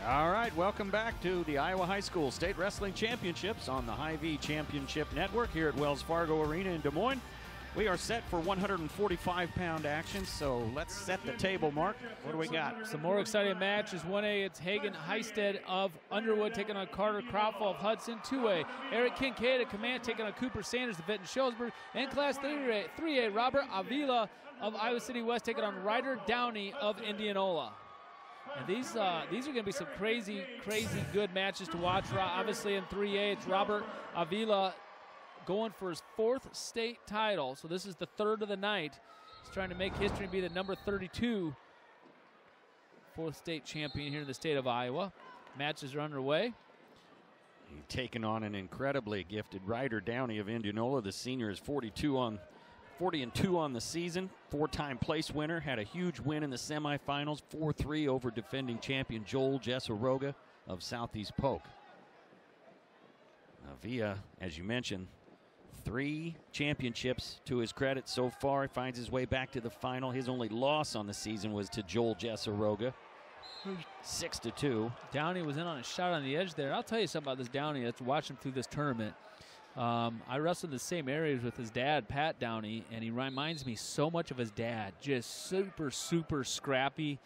All right, welcome back to the Iowa High School State Wrestling Championships on the Hy-Vee Championship Network here at Wells Fargo Arena in Des Moines. We are set for 145-pound action, so let's set the table, Mark. What do we got? Some more exciting matches. 1A, it's Hagen Heistand of Underwood taking on Karter Krapfl of Hudson. 2A, Eric Kinkaid of Camanche taking on Cooper Sanders of Vinton-Shells. And Class 3A, Robert Avila of Iowa City West taking on Ryder Downey of Indianola. And these are going to be some crazy good matches to watch. Obviously in 3A, it's Robert Avila going for his 4th state title. So this is the 3rd of the night. He's trying to make history and be the number 32 4th state champion here in the state of Iowa. Matches are underway. He's taken on an incredibly gifted Ryder Downey of Indianola. The senior is 40-2 on the season, 4-time place winner, had a huge win in the semifinals, 4-3 over defending champion Joel Jessaroga of Southeast Polk. Avila, as you mentioned, 3 championships to his credit so far. He finds his way back to the final. His only loss on the season was to Joel Jessaroga, 6-2. Downey was in on a shot on the edge there. I'll tell you something about this Downey. Let's watch him through this tournament. I wrestled in the same areas with his dad, Pat Downey, and he reminds me so much of his dad. Just super scrappy.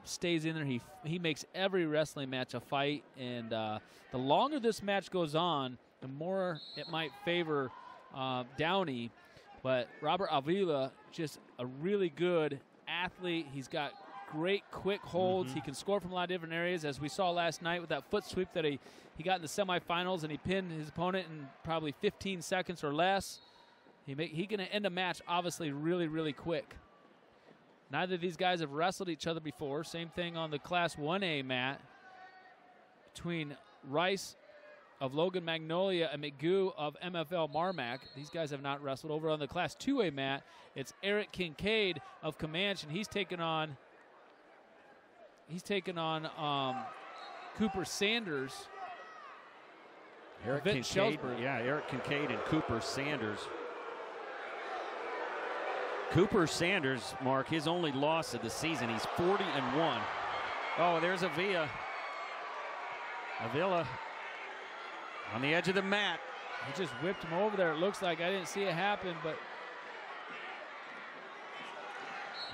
Stays in there. He makes every wrestling match a fight, and the longer this match goes on, the more it might favor Downey. But Robert Avila, just a really good athlete. He's got great quick holds. He can score from a lot of different areas, as we saw last night with that foot sweep that he got in the semifinals, and he pinned his opponent in probably 15 seconds or less. He's going to end a match obviously really quick. Neither of these guys have wrestled each other before. Same thing on the Class 1A mat between Rice of Logan Magnolia and McGoo of MFL Marmac. These guys have not wrestled. Over on the Class 2A mat, it's Eric Kinkaid of Camanche, and he's taken on Cooper Sanders. Eric Kinkaid and Cooper Sanders. Cooper Sanders, Mark, his only loss of the season. He's 40-1. Oh, there's Avila on the edge of the mat. He just whipped him over there. It looks like I didn't see it happen, but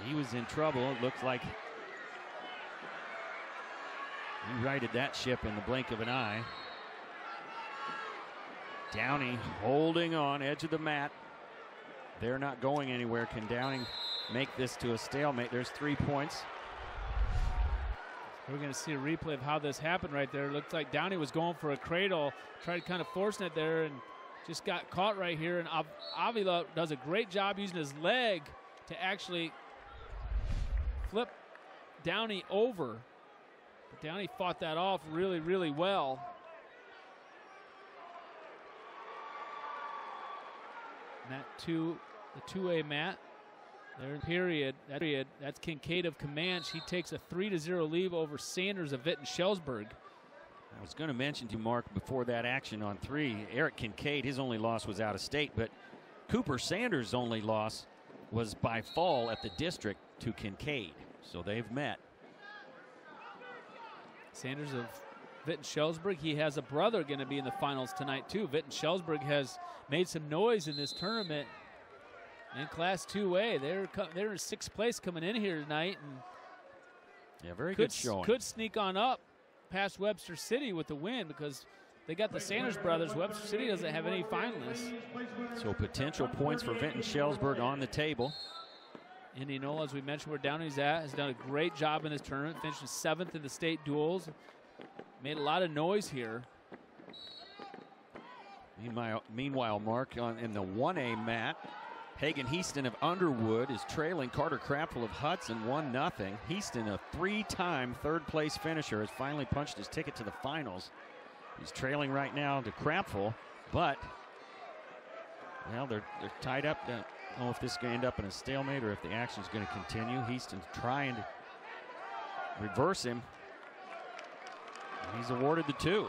he was in trouble. It looks like he righted that ship in the blink of an eye. Downey holding on, edge of the mat. They're not going anywhere. Can Downey make this to a stalemate? There's 3 points. We're going to see a replay of how this happened right there. It looks like Downey was going for a cradle, tried kind of forcing it there, and just got caught right here. And Avila does a great job using his leg to actually flip Downey over. But Downey fought that off really well. Mat 2, the 2A mat. There in period. That's Kinkaid of Camanche. He takes a 3-0 lead over Sanders of Vinton-Shells. I was going to mention to you, Mark, before that action on 3, Eric Kinkaid, his only loss was out of state, but Cooper Sanders' only loss was by fall at the district to Kinkaid. So they've met. Sanders of Vinton-Shells, he has a brother going to be in the finals tonight too. Vinton-Shells has made some noise in this tournament. In Class 2A, they're in 6th place coming in here tonight, and very good showing. Could sneak on up past Webster City with the win, because they got the Sanders brothers. Webster City doesn't have any finalists. So potential points for Vinton-Shells on the table. Indianola, as we mentioned, where Downey's at, has done a great job in this tournament, finishing 7th in the state duels. Made a lot of noise here. Meanwhile, Mark, in the 1A mat, Hagen Heistand of Underwood is trailing Karter Krapfl of Hudson 1-0. Heistand, a 3-time third-place finisher, has finally punched his ticket to the finals. He's trailing right now to Krapfl, but, well, they're tied up. I don't know if this is going to end up in a stalemate or if the action is going to continue. Heistand's trying to reverse him. He's awarded the 2.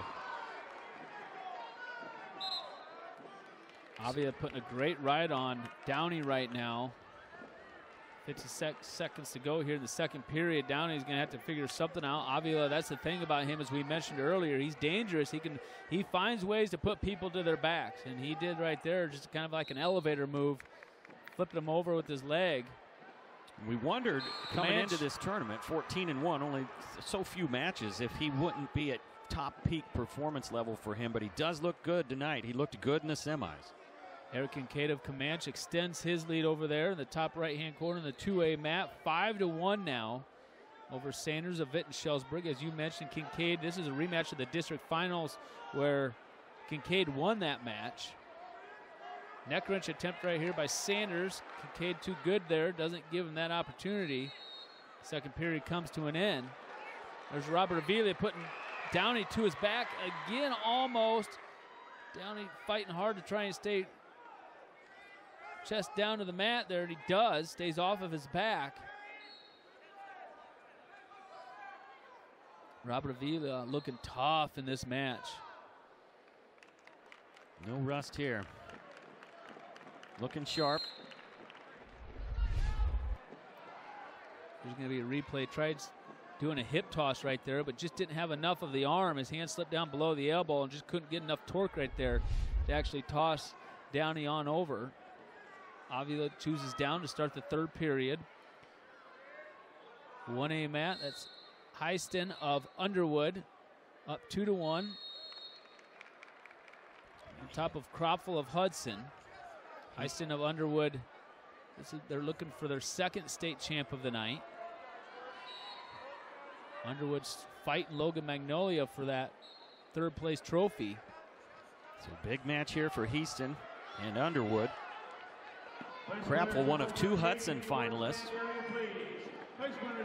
Avila putting a great ride on Downey right now. seconds to go here in the second period. Downey's going to have to figure something out. Avila, that's the thing about him, as we mentioned earlier. He's dangerous. He finds ways to put people to their backs, and he did right there, just kind of like an elevator move, flipping them over with his leg. We wondered coming into this tournament, 14-1, only so few matches, if he wouldn't be at top peak performance level for him, but he does look good tonight. He looked good in the semis. Eric Kinkaid of Camanche extends his lead over there in the top right-hand corner in the 2A mat. 5-1 now over Sanders of Vinton-Shells. As you mentioned, Kinkaid, this is a rematch of the district finals where Kinkaid won that match. Neck wrench attempt right here by Sanders. Kinkaid too good there, doesn't give him that opportunity. Second period comes to an end. There's Robert Avila putting Downey to his back again almost. Downey fighting hard to try and stay chest down to the mat there, and he does. Stays off of his back. Robert Avila looking tough in this match. No rust here. Looking sharp. There's going to be a replay. Tried doing a hip toss right there, but just didn't have enough of the arm. His hand slipped down below the elbow and just couldn't get enough torque right there to actually toss Downey on over. Avila chooses down to start the third period. 1A mat, that's Heistand of Underwood, up 2-1. On top of Krapfl of Hudson. Heistand of Underwood, they're looking for their second state champ of the night. Underwood's fighting Logan Magnolia for that third place trophy. It's a big match here for Heistand and Underwood. Krapfl, one of two Hudson finalists.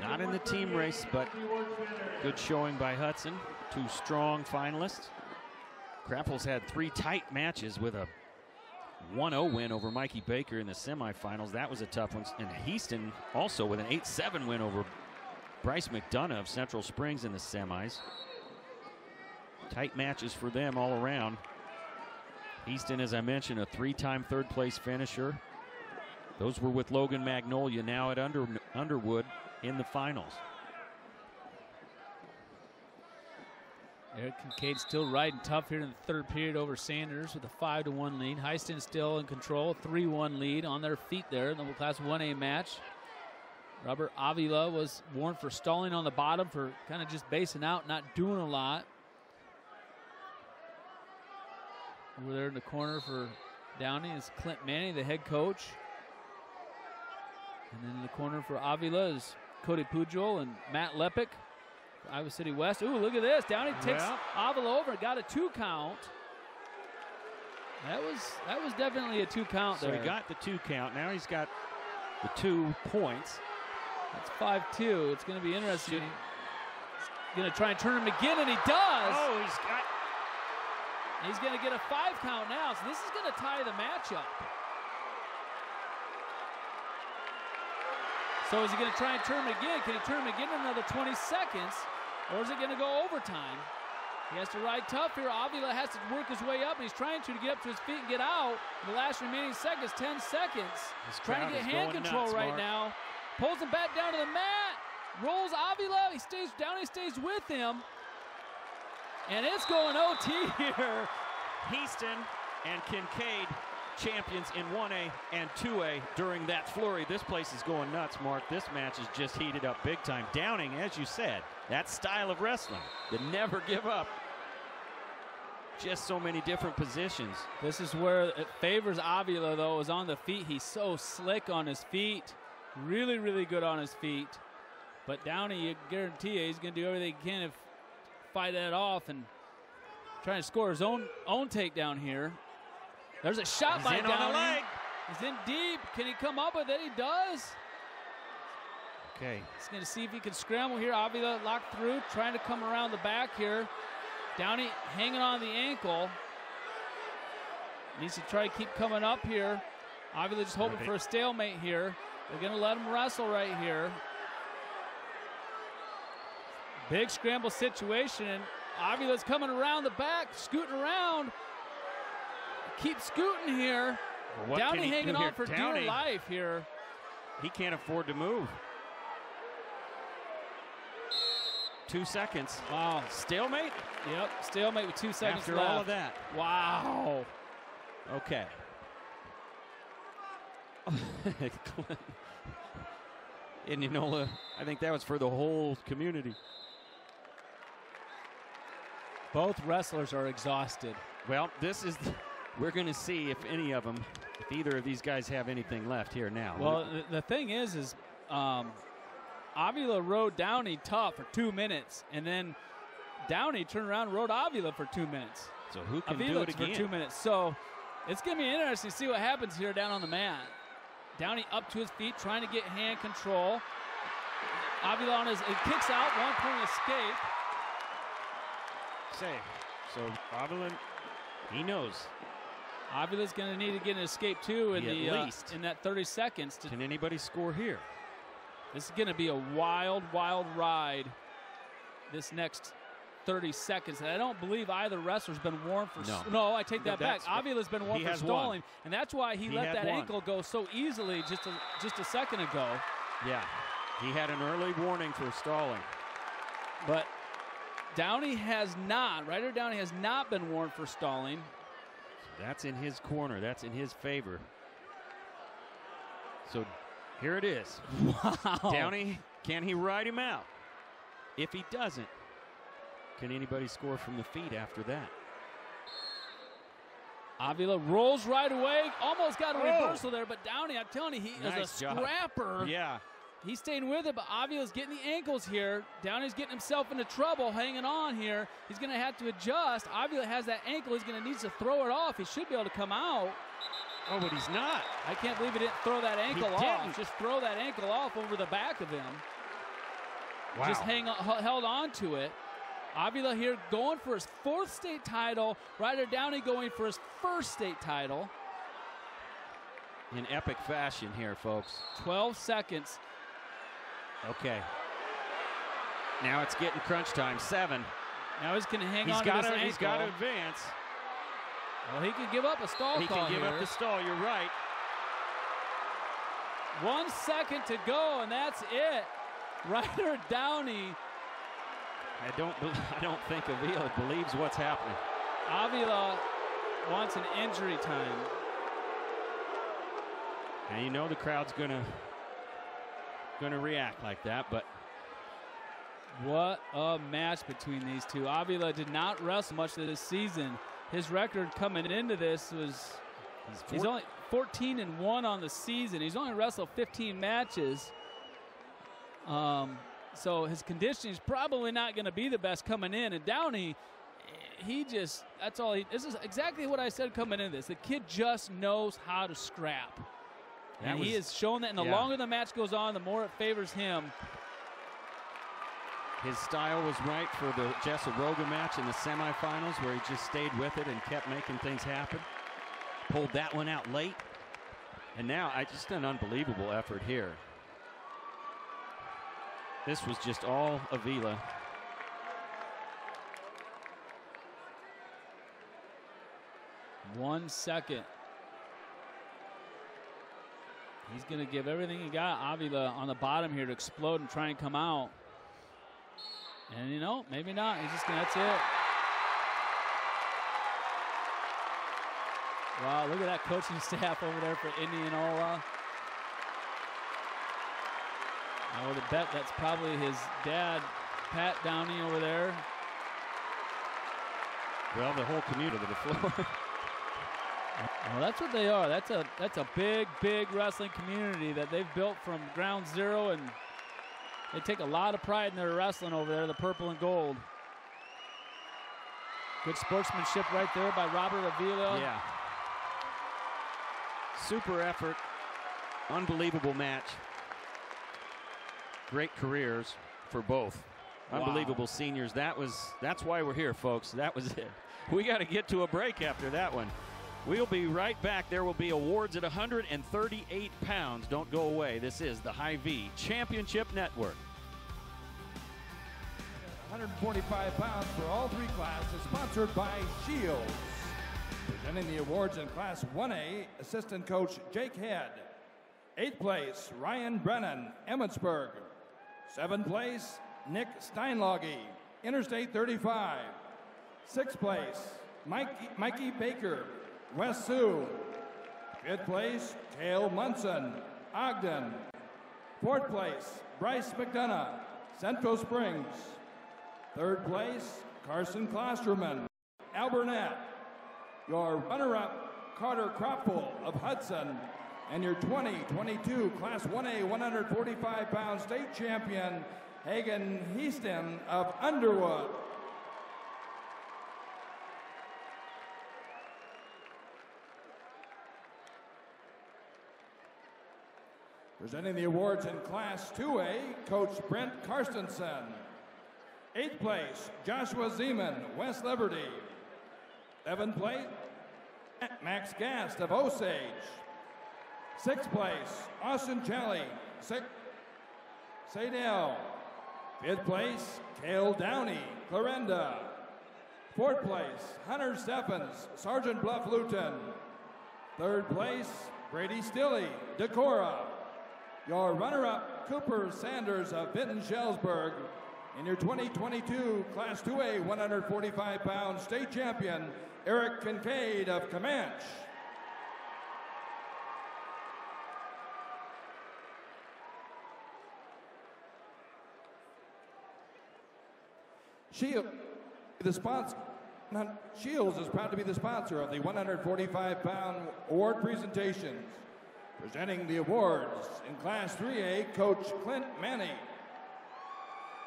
Not in the team race, but good showing by Hudson. Two strong finalists. Krapfl's had three tight matches with a 1-0 win over Mikey Baker in the semifinals. That was a tough one. And Heistand also with an 8-7 win over Bryce McDonough of Central Springs in the semis. Tight matches for them all around. Heistand, as I mentioned, a three-time third-place finisher. Those were with Logan Magnolia, now at Underwood in the finals. Eric Kinkaid still riding tough here in the third period over Sanders with a 5-1 lead. Heistand still in control, 3-1 lead on their feet there in the Class 1A match. Robert Avila was warned for stalling on the bottom, for kind of just basing out, not doing a lot. Over there in the corner for Downey is Clint Manning, the head coach. And then in the corner for Avila is Cody Pujol and Matt Lepic, Iowa City West. Ooh, look at this. Downey takes Avila over, got a 2 count. That was definitely a 2 count there. So he got the 2 count. Now he's got the 2 points. That's 5-2. It's going to be interesting. He's going to try and turn him again, and he does. Oh, he's going to get a 5 count now, so this is going to tie the match up. So is he going to try and turn him again? Can he turn him again in another 20 seconds? Or is it going to go overtime? He has to ride tough here. Avila has to work his way up, and he's trying to get up to his feet and get out. The last remaining seconds, 10 seconds. His trying to get hand control nuts, right now. Pulls him back down to the mat. Rolls Avila. Downey stays with him. And it's going OT here. Heistand and Kinkaid, champions in 1A and 2A during that flurry. This place is going nuts, Mark. This match is just heated up big time. Downing, as you said, that style of wrestling, the never give up. Just so many different positions. This is where it favors Avila, though, is on the feet. He's so slick on his feet. Really, really good on his feet. But Downey, you guarantee you, he's going to do everything he can to fight that off and try to score his own takedown here. There's a shot by Downey. On the leg. He's in deep. Can he come up with it? He does. Okay. He's going to see if he can scramble here. Avila locked through, trying to come around the back here. Downey hanging on the ankle. Needs to try to keep coming up here. Avila just hoping for a stalemate here. They're going to let him wrestle right here. Big scramble situation, and Avila's coming around the back, scooting around. Keep scooting here. Downey hanging on for dear life here. He can't afford to move. 2 seconds. Wow. Stalemate? Yep, stalemate with 2 seconds After left. all of that. Wow. Okay. Indianola, I think that was for the whole community. Both wrestlers are exhausted. Well, we're going to see if any of them, if either of these guys have anything left here now. Well, the thing is Avila rode Downey tough for 2 minutes, and then Downey turned around and rode Avila for 2 minutes. So who can Avila do it again? for 2 minutes. So it's going to be interesting to see what happens here down on the mat. Downey up to his feet, trying to get hand control. Avila on it kicks out, 1 point escape. So Avila, he knows. Avila's going to need to get an escape too in in that 30 seconds. Can anybody score here? This is going to be a wild, wild ride this next 30 seconds. And I don't believe either wrestler's been warned for... No, I take that back. Avila's been warned for stalling, and that's why he let that ankle go so easily just a second ago. Yeah, he had an early warning for stalling. But Downey has not. Ryder Downey has not been warned for stalling. That's in his corner. That's in his favor. So here it is. Wow. Downey, can he ride him out? If he doesn't, can anybody score from the feet after that? Avila rolls right away. Almost got a reversal there, but Downey, I'm telling you, he is a scrapper. Yeah. He's staying with it, but Avila's getting the ankles here. Downey's getting himself into trouble, hanging on here. He's going to have to adjust. Avila has that ankle. He's going to need to throw it off. He should be able to come out. Oh, but he's not. I can't believe he didn't throw that ankle off. Just throw that ankle off over the back of him. Wow. Just held on to it. Avila here going for his 4th state title. Ryder Downey going for his 1st state title. In epic fashion here, folks. 12 seconds. Okay. Now it's getting crunch time. 7. Now he's going to hang on to this ankle. He's got to advance. Well, he could give up a stall call. He can give up the stall. You're right. 1 second to go, and that's it. Ryder Downey. I don't think Avila believes what's happening. Avila wants an injury time. And you know the crowd's gonna react like that, but what a match between these two. Avila did not wrestle much this season. His record coming into this was he's only 14-1 on the season. He's only wrestled 15 matches. So his conditioning is probably not going to be the best coming in. And Downey, this is exactly what I said coming into this. The kid just knows how to scrap. And he has shown that, and the longer the match goes on, the more it favors him. His style was right for the Jessaroga match in the semifinals, where he just stayed with it and kept making things happen. Pulled that one out late. And now, just an unbelievable effort here. This was just all Avila. One second. He's going to give everything he got. Avila on the bottom here to explode and try and come out. And, you know, maybe not. He's just that's it. Wow, look at that coaching staff over there for Indianola. I would bet that's probably his dad, Pat Downey, over there. Well, the whole community to the floor. Well, that's what they are. That's a big, big wrestling community that they've built from ground zero, and they take a lot of pride in their wrestling over there, the purple and gold. Good sportsmanship right there by Robert Avila. Yeah. Super effort. Unbelievable match. Great careers for both. Wow. Unbelievable seniors. That's why we're here, folks. That was it. We got to get to a break after that one. We'll be right back. There will be awards at 138 pounds. Don't go away. This is the Hy-Vee Championship Network. 145 pounds for all three classes, sponsored by Shields. Presenting the awards in Class 1A, Assistant Coach Jake Head. 8th place, Ryan Brennan, Emmitsburg. 7th place, Nick Steinlogge, Interstate 35. 6th place, Mikey Baker, West Sioux. 5th place, Cale Munson, Ogden. 4th place, Bryce McDonough, Central Springs. 3rd place, Carson Klosterman, Alburnett. Your runner-up, Karter Krapfl of Hudson. And your 2022 Class 1A 145-pound state champion, Hagen Heistand of Underwood. Presenting the awards in Class 2A, Coach Brent Karstensen. 8th place, Joshua Zeman, West Liberty. 7th place, Max Gast of Osage. 6th place, Austin Challey, Sadell. 5th place, Cale Downey, Clarenda. 4th place, Hunter Steffens, Sergeant Bluff Luton. 3rd place, Brady Stilley, Decorah. Your runner-up, Cooper Sanders of Vinton-Shells. And your 2022 Class 2A 145-pound state champion, Eric Kinkaid of Camanche. Shields is proud to be the sponsor of the 145-pound award presentations. Presenting the awards in Class 3A, Coach Clint Manny.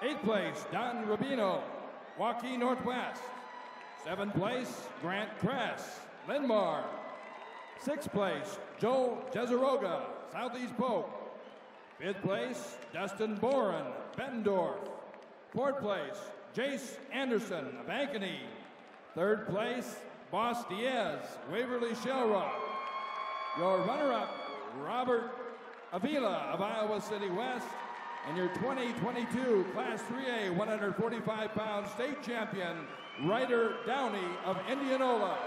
8th place, Don Rubino, Waukee Northwest. 7th place, Grant Kress, Linmar. 6th place, Joe Jezeroga, Southeast Polk. 5th place, Dustin Boren, Bettendorf. 4th place, Jace Anderson of Ankeny. 3rd place, Boss Diaz, Waverly Shell Rock. Your runner-up, Robert Avila of Iowa City West. And your 2022 Class 3A 145-pound state champion, Ryder Downey of Indianola.